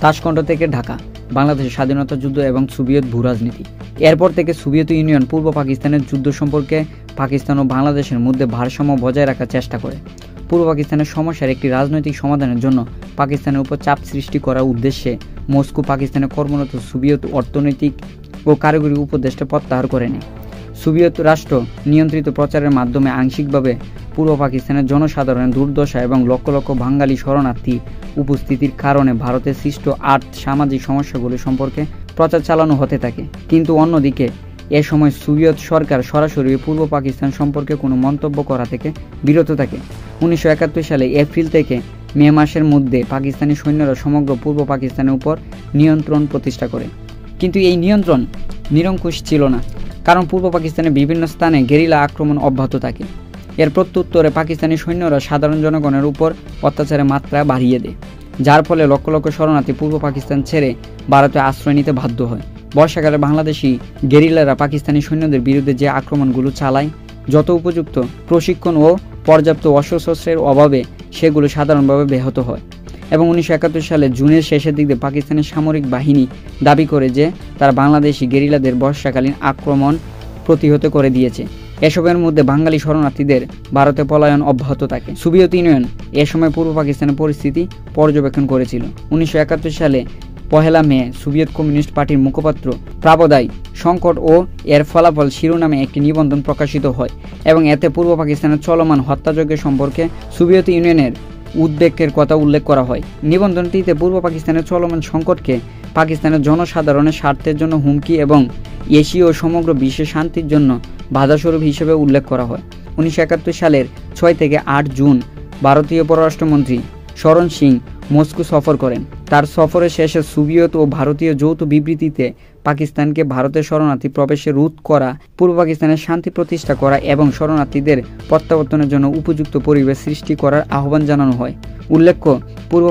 তাশকন্দ থেকে ঢাকা, বাংলাদেশের স্বাধীনতা যুদ্ধ এবং সোভিয়েত ভূরাজনীতি। এরপর থেকে সোভিয়েত ইউনিয়ন পূর্ব পাকিস্তানের যুদ্ধ সম্পর্কে পাকিস্তান ও বাংলাদেশের মধ্যে ভারসাম্য বজায় রাখার চেষ্টা করে। পূর্ব পাকিস্তানের সমস্যার একটি রাজনৈতিক সমাধানের জন্য পাকিস্তানের উপর চাপ সৃষ্টি করার উদ্দেশ্যে মস্কো পাকিস্তানে কর্মরত সোভিয়েত অর্থনৈতিক ও কারিগরি উপদেষ্টা প্রত্যাহার করে নেয়। সোভিয়েত রাষ্ট্র নিয়ন্ত্রিত প্রচারের মাধ্যমে আংশিকভাবে পূর্ব পাকিস্তানের জনসাধারণের দুর্দশা এবং লক্ষ লক্ষ বাঙালি শরণার্থী উপস্থিতির কারণে ভারতের সৃষ্ট সামাজিক সমস্যাগুলি সম্পর্কে প্রচার চালানো হতে থাকে। কিন্তু অন্যদিকে এ সময় সোভিয়েত সরকার সরাসরি পূর্ব পাকিস্তান সম্পর্কে কোনো মন্তব্য করা থেকে বিরত থাকে। 1971 সালে এপ্রিল থেকে মে মাসের মধ্যে পাকিস্তানি সৈন্যরা সমগ্র পূর্ব পাকিস্তানের উপর নিয়ন্ত্রণ প্রতিষ্ঠা করে। কিন্তু এই নিয়ন্ত্রণ নিরঙ্কুশ ছিল না, কারণ পূর্ব পাকিস্তানের বিভিন্ন স্থানে গেরিলা আক্রমণ অব্যাহত থাকে। এর প্রত্যুত্তরে পাকিস্তানি সৈন্যরা সাধারণ জনগণের উপর অত্যাচারের মাত্রা বাড়িয়ে দেয়, যার ফলে লক্ষ লক্ষ শরণার্থী পূর্ব পাকিস্তান ছেড়ে ভারতে আশ্রয় নিতে বাধ্য হয়। বর্ষাকালে বাংলাদেশি গেরিলারা পাকিস্তানি সৈন্যদের বিরুদ্ধে যে আক্রমণগুলো চালায়, যত উপযুক্ত প্রশিক্ষণ ও পর্যাপ্ত অস্ত্রশস্ত্রের অভাবে সেগুলো সাধারণভাবে ব্যাহত হয়। এবং 1971 সালে জুনের শেষের দিকে পাকিস্তানের সামরিক বাহিনী দাবি করে যে তারা বাংলাদেশি গেরিলাদের বর্ষাকালীন আক্রমণ প্রতিহত করে দিয়েছে। এসবের মধ্যে বাঙালি শরণার্থীদের ভারতে পলায়ন অব্যাহত থাকে। সোভিয়েত ইউনিয়ন এ সময় পূর্ব পাকিস্তানের পরিস্থিতি পর্যবেক্ষণ করেছিল। 1971 সালে 1 মে সোভিয়েত কমিউনিস্ট পার্টির মুখপাত্র প্রাবদাই সংকট ও এর ফলাফল শিরোনামে একটি নিবন্ধ প্রকাশিত হয় এবং এতে পূর্ব পাকিস্তানের চলমান হত্যাযজ্ঞ সম্পর্কে সোভিয়েত ইউনিয়নের উদ্বেগের কথা উল্লেখ করা হয়। নিবন্ধনটিতে পূর্ব পাকিস্তানের চলমান সংকটকে পাকিস্তানের জনসাধারণের স্বার্থের জন্য হুমকি এবং এশীয় ও সমগ্র বিশ্বের শান্তির জন্য বাধাস্বরূপ হিসেবে উল্লেখ করা হয়। 1971 সালের 6 থেকে 8 জুন ভারতীয় পররাষ্ট্রমন্ত্রী শরণ সিং মস্কো সফর করেন। তার সফরের শেষে সোভিয়েত ও ভারতীয় যৌথ বিবৃতিতে পাকিস্তানকে ভারতের শরণার্থী প্রবেশে রোধ করা, পূর্ব পাকিস্তানের শান্তি প্রতিষ্ঠা করা এবং শরণার্থীদের প্রত্যাবর্তনের জন্য উপযুক্ত পরিবেশ সৃষ্টি করার আহ্বান জানানো হয়। উল্লেখ্য, পূর্ব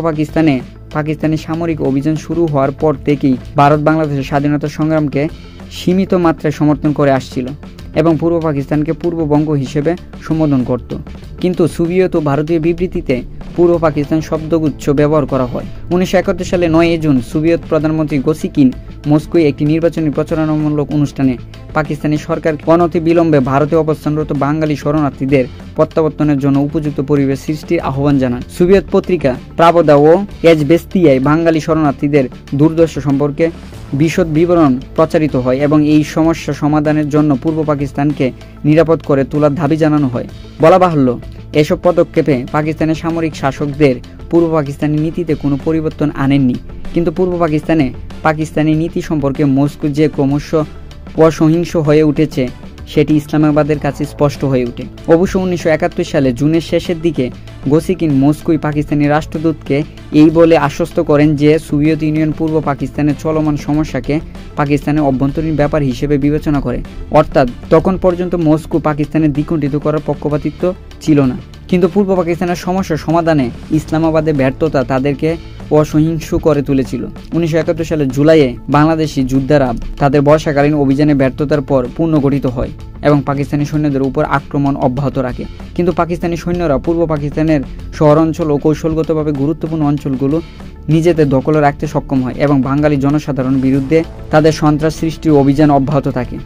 পাকিস্তানি সামরিক অভিযান শুরু হওয়ার পর থেকেই ভারত বাংলাদেশের স্বাধীনতা সংগ্রামকে সীমিত মাত্রায় সমর্থন করে আসছিল এবং পূর্ব পাকিস্তানকে পূর্ববঙ্গ হিসেবে সম্বোধন করত। কিন্তু সোভিয়েত ও ভারতীয় বিবৃতিতে পূর্ব পাকিস্তান শব্দগুচ্ছ ব্যবহার করা হয়। 1971 সালে 9 জুন সোভিয়েত প্রধানমন্ত্রী গোসিকিন মস্কোয় একটি নির্বাচনী প্রচারণামূলক অনুষ্ঠানে পাকিস্তানি সরকার অনতিবিলম্বে ভারতে অবস্থানরত বাঙালি শরণার্থীদের প্রত্যাবর্তনের জন্য উপযুক্ত পরিবেশ সৃষ্টির আহ্বান জানান। সোভিয়েত পত্রিকা প্রাবদা ও এজবেস্তিয়ায় বাঙালি শরণার্থীদের দুর্দশা সম্পর্কে বিশদ বিবরণ প্রচারিত হয় এবং এই সমস্যা সমাধানের জন্য পূর্ব পাকিস্তানকে নিরাপদ করে তোলার দাবি জানানো হয়। বলা বাহুল্য, এসব পদক্ষেপে পাকিস্তানের সামরিক শাসকদের পূর্ব পাকিস্তানি নীতিতে কোনো পরিবর্তন আনেননি, কিন্তু পূর্ব পাকিস্তানি নীতি সম্পর্কে মস্কো যে ক্রমশ অসহিংস হয়ে উঠেছে সেটি ইসলামাবাদের কাছে স্পষ্ট হয়ে ওঠে। অবশ্য 1971 সালে জুনের শেষের দিকে গোসিকিন মস্কোয় পাকিস্তানি রাষ্ট্রদূতকে এই বলে আশ্বস্ত করেন যে সোভিয়েত ইউনিয়ন পূর্ব পাকিস্তানের চলমান সমস্যাকে পাকিস্তানের অভ্যন্তরীণ ব্যাপার হিসেবে বিবেচনা করে। অর্থাৎ তখন পর্যন্ত মস্কো পাকিস্তানের দ্বিখণ্ডিত করার পক্ষপাতিত্ব ছিল না, কিন্তু পূর্ব পাকিস্তানের সমস্যার সমাধানে ইসলামাবাদের ব্যর্থতা তাদেরকে অসহিংস করে তুলেছিল। 1971 সালের জুলাইয়ে বাংলাদেশি যোদ্ধারা তাদের বর্ষাকালীন অভিযানে ব্যর্থতার পর পুনর্গঠিত হয় এবং পাকিস্তানি সৈন্যদের উপর আক্রমণ অব্যাহত রাখে। কিন্তু পাকিস্তানি সৈন্যরা পূর্ব পাকিস্তানের শহরাঞ্চল ও কৌশলগতভাবে গুরুত্বপূর্ণ অঞ্চলগুলো নিজেদের দখলে রাখতে সক্ষম হয় এবং বাঙালি জনসাধারণের বিরুদ্ধে তাদের সন্ত্রাস সৃষ্টির অভিযান অব্যাহত থাকে।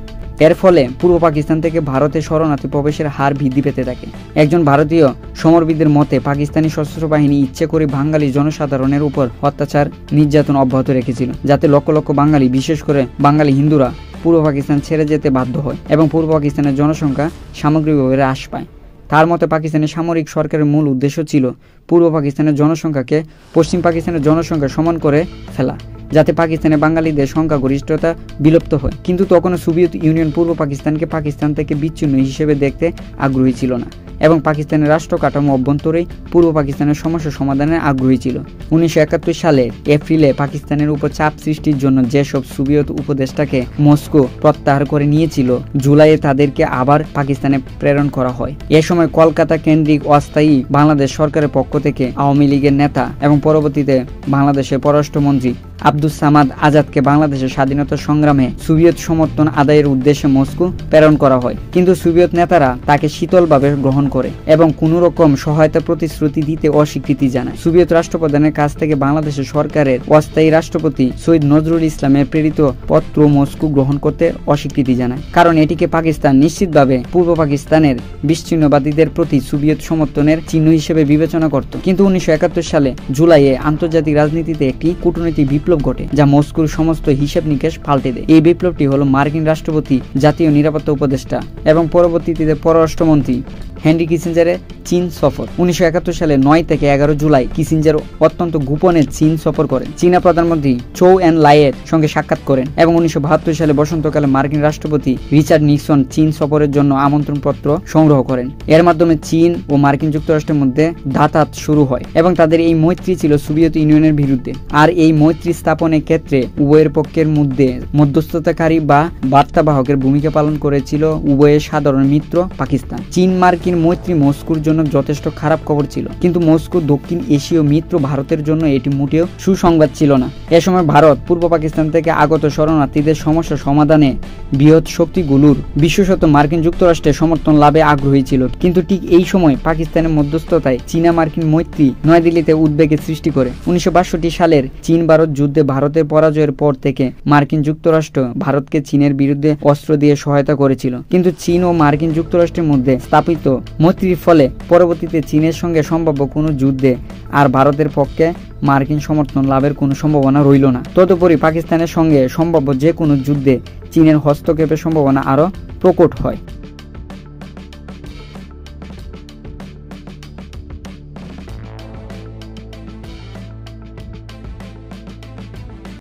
এর ফলে পূর্ব পাকিস্তান থেকে ভারতে শরণার্থী প্রবেশের হার বৃদ্ধি পেতে থাকে। একজন ভারতীয় সমরবিদের মতে পাকিস্তানি সশস্ত্র বাহিনী ইচ্ছে করে বাঙালি জনসাধারণের উপর অত্যাচার নির্যাতন অব্যাহত রেখেছিল, যাতে লক্ষ লক্ষ বাঙালি, বিশেষ করে বাঙালি হিন্দুরা পূর্ব পাকিস্তান ছেড়ে যেতে বাধ্য হয় এবং পূর্ব পাকিস্তানের জনসংখ্যা সামগ্রিকভাবে হ্রাস পায়। তার মতে পাকিস্তানের সামরিক সরকারের মূল উদ্দেশ্য ছিল পূর্ব পাকিস্তানের জনসংখ্যাকে পশ্চিম পাকিস্তানের জনসংখ্যা সমান করে ফেলা, যাতে পাকিস্তানে বাঙালিদের সংখ্যাগরিষ্ঠতা বিলুপ্ত হয়। কিন্তু তখনও সোভিয়েত ইউনিয়ন পূর্ব পাকিস্তানকে পাকিস্তান থেকে বিচ্ছিন্ন হিসেবে দেখতে আগ্রহী ছিল না এবং পাকিস্তানের রাষ্ট্র কাঠামো অভ্যন্তরেই পূর্ব পাকিস্তানের সমস্যা সমাধানে আগ্রহী ছিল। 1971 সালের এপ্রিলে পাকিস্তানের উপর চাপ সৃষ্টির জন্য যেসব সোভিয়েত উপদেষ্টাকে মস্কো প্রত্যাহার করে নিয়েছিল, জুলাইয়ে তাদেরকে আবার পাকিস্তানে প্রেরণ করা হয়। এ সময় কলকাতা কেন্দ্রিক অস্থায়ী বাংলাদেশ সরকারের পক্ষ থেকে আওয়ামী লীগের নেতা এবং পরবর্তীতে বাংলাদেশের পররাষ্ট্রমন্ত্রী আব্দুস সামাদ আজাদকে বাংলাদেশের স্বাধীনতা সংগ্রামে সোভিয়েত সমর্থন আদায়ের উদ্দেশ্যে মস্কো প্রেরণ করা হয়, কিন্তু সোভিয়েত নেতারা তাকে শীতলভাবে গ্রহণ করে এবং কোনো রকম সহায়তা প্রতিশ্রুতি দিতে অস্বীকৃতি জানায়। সোভিয়েত রাষ্ট্রপ্রধানের কাছ থেকে বাংলাদেশের সরকারের অস্থায়ী রাষ্ট্রপতি সৈয়দ নজরুল ইসলামের প্রেরিত পত্র মস্কো গ্রহণ করতে অস্বীকৃতি জানায়, কারণ এটিকে পাকিস্তান নিশ্চিতভাবে পূর্ব পাকিস্তানের বিচ্ছিন্নবাদীদের প্রতি সোভিয়েত সমর্থনের চিহ্ন হিসেবে বিবেচনা করত। কিন্তু 1971 সালে জুলাইয়ে আন্তর্জাতিক রাজনীতিতে একটি কূটনৈতিক বিপ্লব ঘটে, যা মস্কোর সমস্ত হিসেব নিকেশ পাল্টে দেয়। এই বিপ্লবটি হলো মার্কিন রাষ্ট্রপতি, জাতীয় নিরাপত্তা উপদেষ্টা এবং পরবর্তীতে পররাষ্ট্রমন্ত্রী হেনরি কিসিঞ্জারের চীন সফর। 1971 সালে 9 থেকে 11 জুলাই কিসিঞ্জার অত্যন্ত গোপনে চীন সফর করেন, চীনা প্রধানমন্ত্রী চৌ এন লাইয়ের সঙ্গে সাক্ষাৎ করেন এবং 1972 সালে বসন্তকালে মার্কিন রাষ্ট্রপতি রিচার্ড নিক্সন চীন সফরের জন্য আমন্ত্রণপত্র সংগ্রহ করেন। এর মাধ্যমে চীন ও মার্কিন যুক্তরাষ্ট্রের মধ্যে দাঁতাত শুরু হয় এবং তাদের এই মৈত্রী ছিল সোভিয়েত ইউনিয়নের বিরুদ্ধে। আর এই মৈত্রী স্থাপনের ক্ষেত্রে উভয়ের পক্ষের মধ্যে মধ্যস্থতাকারী বা বার্তাবাহকের ভূমিকা পালন করেছিল উভয়ের সাধারণ মিত্র পাকিস্তান। চীন মার্কিন মৈত্রী মস্কোর জন্য যথেষ্ট খারাপ খবর ছিল, কিন্তু মস্কো দক্ষিণ এশীয় মিত্র ভারতের জন্য এটি মোটেও সুসংবাদ ছিল না। এ সময় ভারত পূর্ব পাকিস্তান থেকে আগত শরণার্থীদের সমস্যা সমাধানে বৃহৎ শক্তিগুলোর বিশেষত মার্কিন যুক্তরাষ্ট্রের সমর্থন লাভে আগ্রহী ছিল, কিন্তু ঠিক এই সময় পাকিস্তানের মধ্যস্থতায় চীনা মার্কিন মৈত্রী নয়াদিল্লিতে উদ্বেগের সৃষ্টি করে। 1962 সালের চীন ভারত যুদ্ধে ভারতের পরাজয়ের পর থেকে মার্কিন যুক্তরাষ্ট্র ভারতকে চীনের বিরুদ্ধে অস্ত্র দিয়ে সহায়তা করেছিল, কিন্তু চীন ও মার্কিন যুক্তরাষ্ট্রের মধ্যে স্থাপিত মৈত্রীর ফলে পরবর্তীতে চীনের সঙ্গে সম্ভাব্য কোনো যুদ্ধে আর ভারতের পক্ষে মার্কিন সমর্থন লাভের কোনো সম্ভাবনা রইল না। তদুপরি পাকিস্তানের সঙ্গে সম্ভাব্য যে কোনো যুদ্ধে চীনের হস্তক্ষেপের সম্ভাবনা আরও প্রকট হয়।